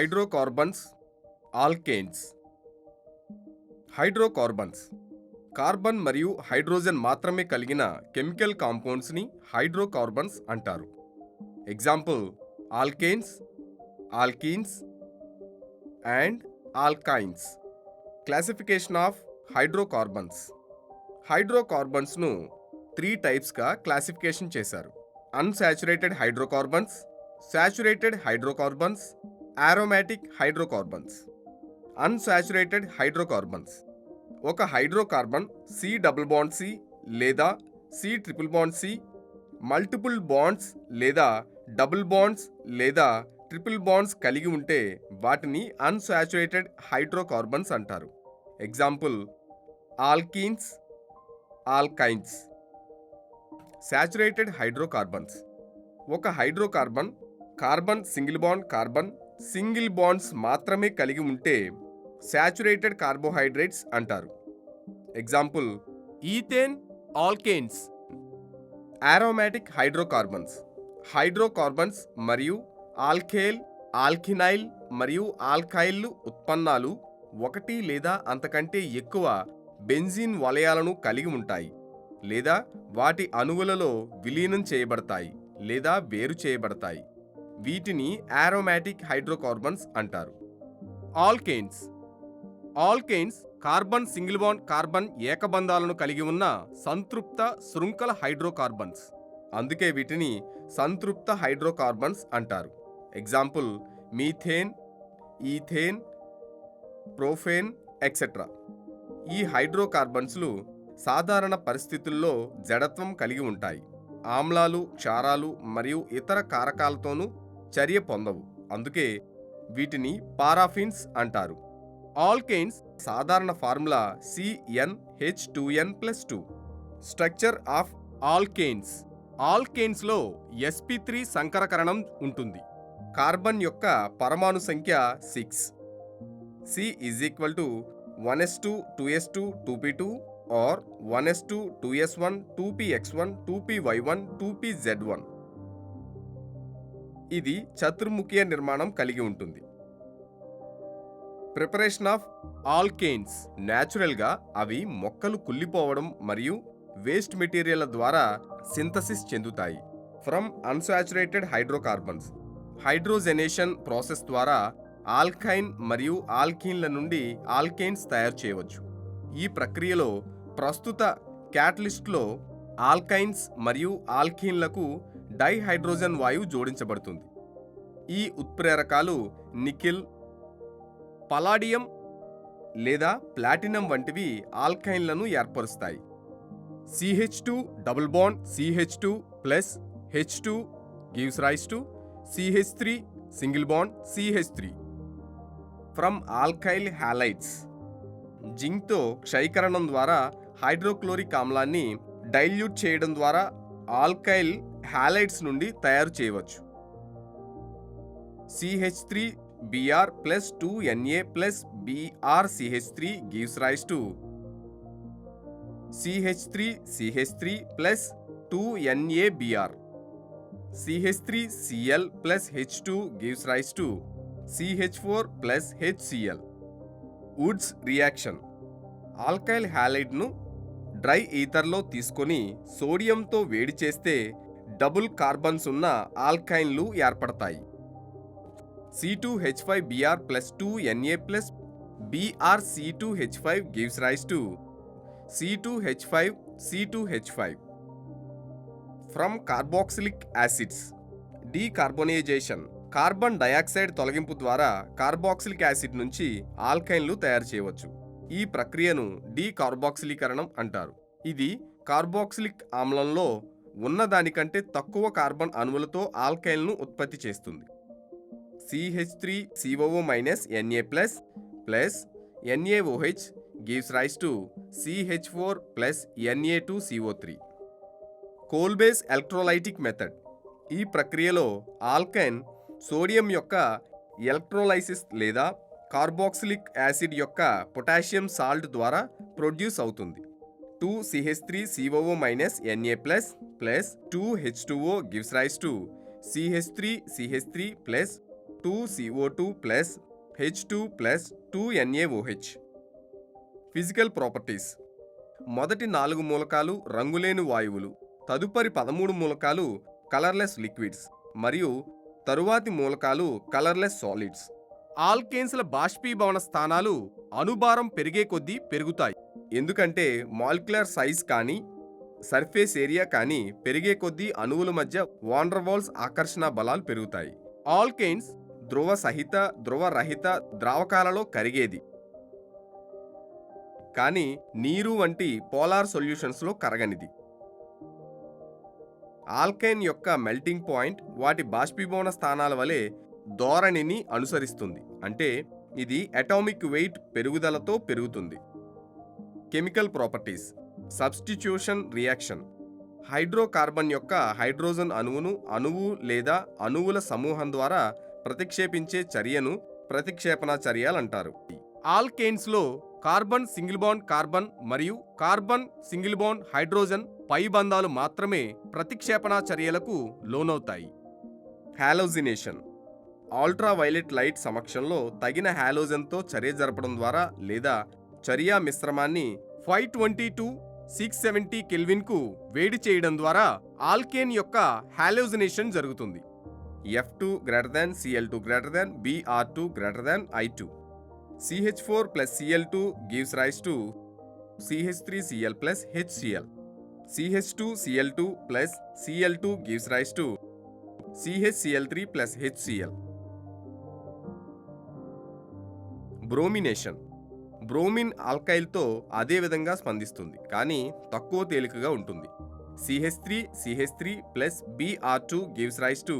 Hydrocarbons, alkanes. Hydrocarbons carbon మరియు hydrogen మాత్రమే కలిగిన కెమికల్ కాంపౌండ్స్ని హైడ్రోకార్బన్స్ అంటారు. Example alkanes, alkenes and alkynes. Classification of hydrocarbons. హైడ్రోకార్బన్స్ను 3 టైప్స్గా క్లాసిఫికేషన్ చేశారు. Unsaturated hydrocarbons, saturated hydrocarbons, aromatic hydrocarbons. Unsaturated hydrocarbons ఒక hydrocarbon C double bond C లేదా C triple bond C, multiple bonds లేదా డబుల్ బాండ్స్ లేదా triple bonds కలిగి ఉంటే వాటిని అన్సాచురేటెడ్ హైడ్రోకార్బన్స్ అంటారు. Example alkenes, alkynes. Saturated hydrocarbons ఒక హైడ్రోకార్బన్ కార్బన్ సింగిల్ బాండ్స్ మాత్రమే కలిగి ఉంటే సాచురేటెడ్ కార్బోహైడ్రేట్స్ అంటారు. Example ethane, alkanes. Aromatic hydrocarbons మరియు ఆల్కేల్, ఆల్కినైల్ మరియు ఆల్కైల్ ఉత్పన్నాలు ఒకటి లేదా అంతకంటే ఎక్కువ బెంజీన్ వలయాలను కలిగి ఉంటాయి లేదా వాటి అణువులలో విలీనం చేయబడతాయి లేదా వేరు చేయబడతాయి. వీటిని ఆరోమాటిక్ హైడ్రోకార్బన్స్ అంటారు. ఆల్కేన్స్ కార్బన్ ఏకబంధాలను కలిగి ఉన్న సంతృప్త శృంఖల హైడ్రోకార్బన్స్. అందుకే వీటిని సంతృప్త హైడ్రోకార్బన్స్ అంటారు. Example methane, ethane, propane etcetera. ఈ హైడ్రోకార్బన్స్లు సాధారణ పరిస్థితుల్లో జడత్వం కలిగి ఉంటాయి. ఆమ్లాలు, క్షారాలు మరియు ఇతర కారకాలతోనూ చర్య పొందవు. అందుకే వీటిని పారాఫిన్స్ అంటారు. ఆల్కేన్స్ సాధారణ ఫార్ములా CnH2n+2. స్ట్రక్చర్ ఆఫ్ ఆల్కేన్స్లో sp3 సంకరకరణం ఉంటుంది. కార్బన్ యొక్క పరమాణు సంఖ్య 6. C=1s2 2s2 2p2 or 1s2 2s1 2px1 2py1 2pz1. ఇది చతుర్ముఖీయ నిర్మాణం కలిగి ఉంటుంది. Preparation of alkanes. న్యాచురల్గా అవి మొక్కలు కుళ్ళిపోవడం మరియు వేస్ట్ మెటీరియల్ ద్వారా సింథసిస్ చెందుతాయి. From unsaturated hydrocarbons hydrogenation process ద్వారా ఆల్కైన్ మరియు ఆల్కీన్ల నుండి ఆల్కేన్స్ తయారు చేయవచ్చు. ఈ ప్రక్రియలో ప్రస్తుత క్యాటలిస్ట్లో ఆల్కైన్స్ మరియు ఆల్కీన్లకు డైహైడ్రోజన్ వాయువు జోడించబడుతుంది. ఈ ఉత్ప్రేరకాలు నికెల్, పలాడియం లేదా ప్లాటినం వంటివి ఆల్కైన్లను ఏర్పరుస్తాయి. CH2 double bond CH2 plus H2 gives rise to CH3 single bond CH3. From alkyl halides. జింక్తో క్షయీకరణం ద్వారా హైడ్రోక్లోరిక్ ఆమ్లాన్ని డైల్యూట్ చేయడం ద్వారా ఆల్కైల్ హ్యాలైడ్స్ నుండి తయారు చేయవచ్చు. CH3Br plus 2Na plus BrCH3 gives rise to CH3CH3 plus 2NaBr. CH3Cl plus H2 gives rise to CH4 plus HCl. Wurtz reaction. Alkyl హ్యాలైడ్ను dry ఈథర్లో తీసుకొని సోడియంతో వేడి చేస్తే డబుల్ కార్బన్స్ ఉన్న ఆల్కైన్లు ఏర్పడతాయి. C2H5Br plus 2Na plus BrC2H5 gives rise to C2H5. From carboxylic acids. Decarbonisation. Carbon dioxide తొలగింపు ద్వారా కార్బాక్సిలిక్ యాసిడ్ నుంచి ఆల్కైన్లు తయారు చేయవచ్చు. ఈ ప్రక్రియను డీకార్బాక్సిలీకరణం అంటారు. ఇది కార్బాక్సిలిక్ ఆమ్లంలో ఉన్నదానికంటే తక్కువ కార్బన్ అణువులతో ఆల్కైన్ను ఉత్పత్తి చేస్తుంది. CH3COO- Na plus NaOH gives rise to CH4 plus Na2CO3. Kolbe's electrolytic method. ఈ ప్రక్రియలో ఆల్కైన్ సోడియం యొక్క ఎలక్ట్రోలైసిస్ లేదా కార్బాక్సిలిక్ యాసిడ్ యొక్క పొటాషియం సాల్ట్ ద్వారా ప్రొడ్యూస్ అవుతుంది. 2CH3COO- Na plus 2H2O gives rise to CH3 plus 2CO2 plus H2 plus 2NaOH. Physical properties. మొదటి 4 మూలకాలు రంగులేని వాయువులు, తదుపరి 13 మూలకాలు కలర్లెస్ లిక్విడ్స్ మరియు తరువాతి మూలకాలు కలర్లెస్ సాలిడ్స్. ఆల్కేన్స్ల బాష్పీభవన స్థానాలు అణుభారం పెరిగే కొద్దీ పెరుగుతాయి. ఎందుకంటే మాలిక్యులర్ సైజ్ కానీ సర్ఫేస్ ఏరియా కానీ పెరిగే కొద్దీ అణువుల మధ్య వాన్ డెర్ వాల్స్ ఆకర్షణ బలాలు పెరుగుతాయి. ఆల్కేన్స్ ధ్రువ సహిత ధ్రువ రహిత ద్రావకాలలో కరిగేది, కానీ నీరు వంటి పోలార్ సొల్యూషన్స్లో కరగనిది. ఆల్కైన్ యొక్క మెల్టింగ్ పాయింట్ వాటి బాష్పీభవన స్థానాల వలె ధోరణిని అనుసరిస్తుంది, అంటే ఇది అటామిక్ వెయిట్ పెరుగుదలతో పెరుగుతుంది. Chemical properties. Substitution reaction. Hydrocarbon యొక్క హైడ్రోజన్ అణువు లేదా అణువుల సమూహం ద్వారా ప్రతిక్షేపించే చర్యను ప్రతిక్షేపణ చర్యలంటారు. ఆల్కేన్స్లో కార్బన్ సింగిల్ బాండ్ కార్బన్ మరియు కార్బన్ సింగిల్ బాండ్ హైడ్రోజన్ పై బంధాలు మాత్రమే ప్రతిక్షేపణ చర్యలకు లోనవుతాయి. హాలోజినేషన్. అల్ట్రావైలెట్ లైట్ సమక్షంలో తగిన హాలోజన్తో చర్య జరపడం ద్వారా లేదా చర్యా మిశ్రమాన్ని 520 to 670 కెల్విన్కు వేడి చేయడం ద్వారా ఆల్కేన్ యొక్క హాలోజినేషన్ జరుగుతుంది. F2 > Cl2 > Br2 > I2. CH4 plus Cl2 gives rise to CH3Cl plus HCl. CH2Cl2 plus Cl2 gives rise to CHCl3 plus HCl. Bromination. Bromine ఆల్కైల్తో అదే విధంగా స్పందిస్తుంది, కానీ తక్కువ తేలికగా ఉంటుంది. CH3 plus Br2 gives rise to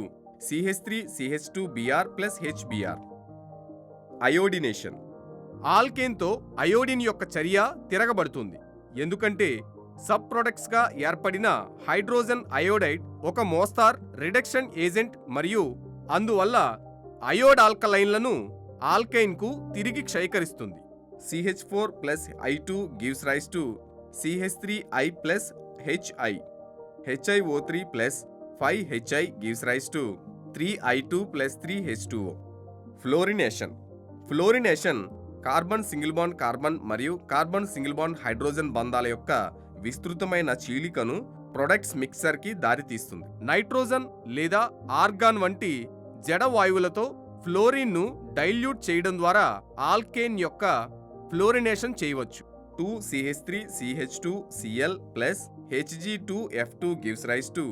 CH3CH2Br plus HBr. Iodination. ఆల్కేన్తో iodine యొక్క చర్య తిరగబడుతుంది, ఎందుకంటే సబ్ ప్రొడక్ట్స్గా ఏర్పడిన హైడ్రోజన్ అయోడైడ్ ఒక మోస్తార్ రిడక్షన్ ఏజెంట్ మరియు అందువల్ల అయోడ్ ఆల్కలైన్లను ఆల్కైన్కు తిరిగి క్షయకరిస్తుంది. CH4 plus I2 gives rise to CH3I plus HI. HiO3 plus 5HI gives rise to 3I2 plus 3H2O. ఫ్లోరినేషన్. ఫ్లోరినేషన్ carbon single bond carbon మరియు కార్బన్ సింగిల్ బాండ్ హైడ్రోజన్ బంధాల యొక్క విస్తృతమైన చీలికను products మిక్సర్కి దారితీస్తుంది. Nitrogen లేదా ఆర్గాన్ వంటి జడ వాయువులతో ఫ్లోరిన్ను డైల్యూట్ చేయడం ద్వారా ఆల్కేన్ యొక్క ఫ్లోరినేషన్ చేయవచ్చు. 2CH3CH2Cl plus Hg2F2 gives rise to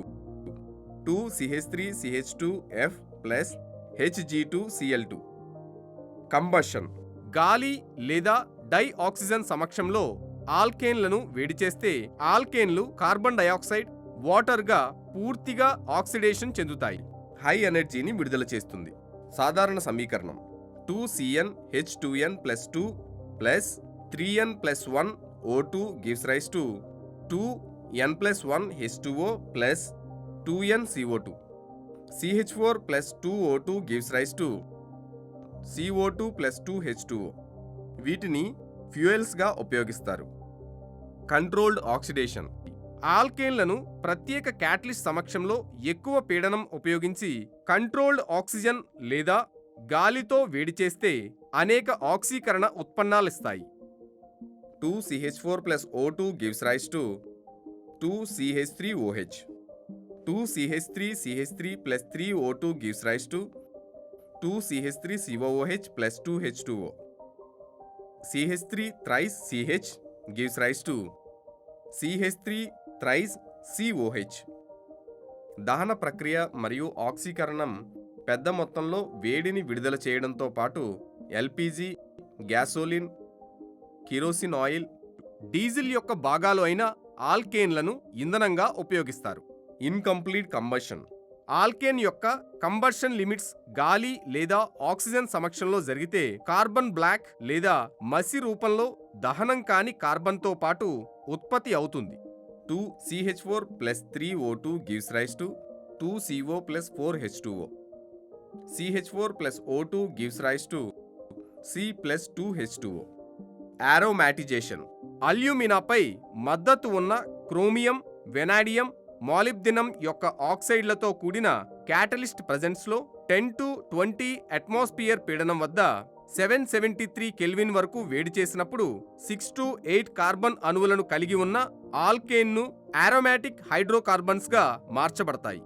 2CH3CH2F plus Hg2Cl2. Combustion. గాలి లేదా డైఆక్సిజన్ సమక్షంలో ఆల్కేన్లను వేడి చేస్తే ఆల్కేన్లు కార్బన్ డయాక్సైడ్ వాటర్గా పూర్తిగా ఆక్సిడేషన్ చెందుతాయి. హై ఎనర్జీని విడుదల చేస్తుంది. సాధారణ సమీకరణం 2CnH2n plus 2 plus 3n plus 1 O2 gives rise to 2n plus 1 H2O plus 2n CO2. CH4 plus 2O2 gives rise to CO2 plus 2H2O. వీటిని ఫ్యూయల్స్గా ఉపయోగిస్తారు. Controlled oxidation. ఆల్కేన్లను ప్రత్యేక క్యాటలిస్ట్ సమక్షంలో ఎక్కువ పీడనం ఉపయోగించి కంట్రోల్డ్ ఆక్సిజన్ లేదా గాలితో వేడి చేస్తే అనేక ఆక్సీకరణ ఉత్పన్నాలిస్తాయి. 2CH4 plus O2 gives rise to 2CH3OH. 2CH3CH3 plus 3O2 gives rise to 2CH3COOH plus 2H2O. CH3 thrice CH gives rise to CH3 thrice COH. దహన ప్రక్రియ మరియు ఆక్సీకరణం పెద్ద మొత్తంలో వేడిని విడుదల చేయడంతో పాటు LPG, gasoline, kerosene oil, diesel యొక్క భాగాలు అయిన ఆల్కేన్లను ఇంధనంగా ఉపయోగిస్తారు. Incomplete combustion. ఆల్కేన్ యొక్క కంబషన్ లిమిట్స్ గాలి లేదా ఆక్సిజన్ సమక్షంలో జరిగితే కార్బన్ బ్లాక్ లేదా మసి రూపంలో దహనం కాని కార్బన్తో పాటు ఉత్పత్తి అవుతుంది. 2CH4 plus 3O2 gives rise to 2CO plus 4H2O. CH4 plus O2 gives rise to C plus 2H2O. ఆరోమాటిజేషన్. అల్యూమినాపై మద్దతు ఉన్న క్రోమియం, వెనాడియం, మాలిబ్డినం యొక్క ఆక్సైడ్లతో కూడిన క్యాటలిస్ట్ ప్రెజెన్స్లో 10 to 20 అట్మాస్ఫియర్ పీడనం వద్ద 773 కెల్విన్ వరకు వేడి చేసినప్పుడు 6 to 8 కార్బన్ అణువులను కలిగి ఉన్న ఆల్కేన్ను ఆరోమాటిక్ హైడ్రోకార్బన్స్గా మార్చబడతాయి.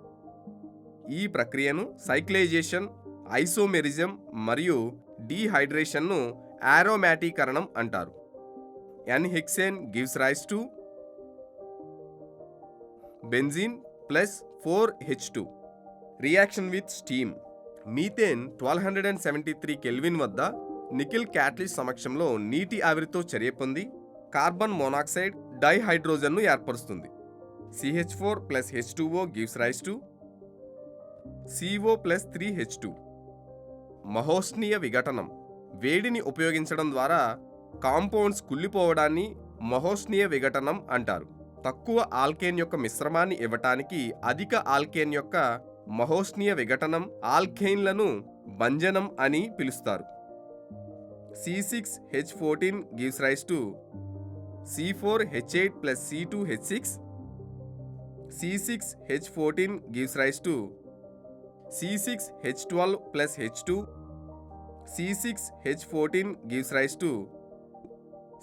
ఈ ప్రక్రియను సైక్లైజేషన్, ఐసోమెరిజం మరియు డీహైడ్రేషన్ను ఆరోమాటీకరణం అంటారు. N-hexane gives rise to benzene plus 4H2. Reaction with steam. Methane 1273 kelvin వద్ద నికెల్ క్యాటలిస్ట్ సమక్షంలో నీటి ఆవిరితో చర్య పొంది కార్బన్ మోనాక్సైడ్ డైహైడ్రోజన్ను ఏర్పరుస్తుంది. CH4 plus H2O gives rise to CO plus 3H2. మహోష్ణీయ విఘటనం. వేడిని ఉపయోగించడం ద్వారా కాంపౌండ్స్ కుళ్ళిపోవడాన్ని మహోష్ణీయ విఘటనం అంటారు. తక్కువ ఆల్కేన్ యొక్క మిశ్రమాన్ని ఇవ్వటానికి అధిక ఆల్కేన్ యొక్క మహోష్ణీయ విఘటనం ఆల్కేన్లను భంజనం అని పిలుస్తారు. C6H14 gives rise to C4H8 plus C2H6. C6H14 gives rise to C6H12 plus H2. C6H14 gives rise to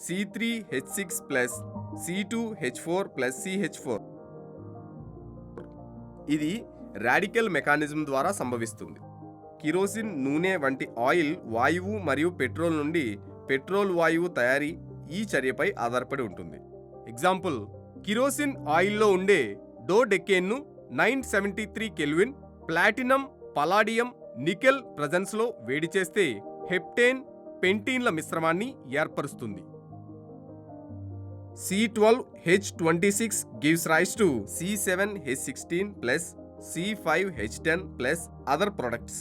C3H6 plus C2H4 plus CH4. ఇది రాడికల్ మెకానిజం ద్వారా సంభవిస్తుంది. కిరోసిన్, నూనె వంటి ఆయిల్ వాయువు మరియు పెట్రోల్ నుండి పెట్రోల్ వాయువు తయారీ ఈ చర్యపై ఆధారపడి ఉంటుంది. ఎగ్జాంపుల్, కిరోసిన్ ఆయిల్లో ఉండే డోడెకేన్ను 973 కెల్విన్ ప్లాటినం, పలాడియం, నికెల్ ప్రజెన్స్లో వేడి చేస్తే హెప్టేన్, పెంటీన్ల మిశ్రమాన్ని ఏర్పరుస్తుంది. C12H26 gives rise to C7H16 plus C5H10 plus other products.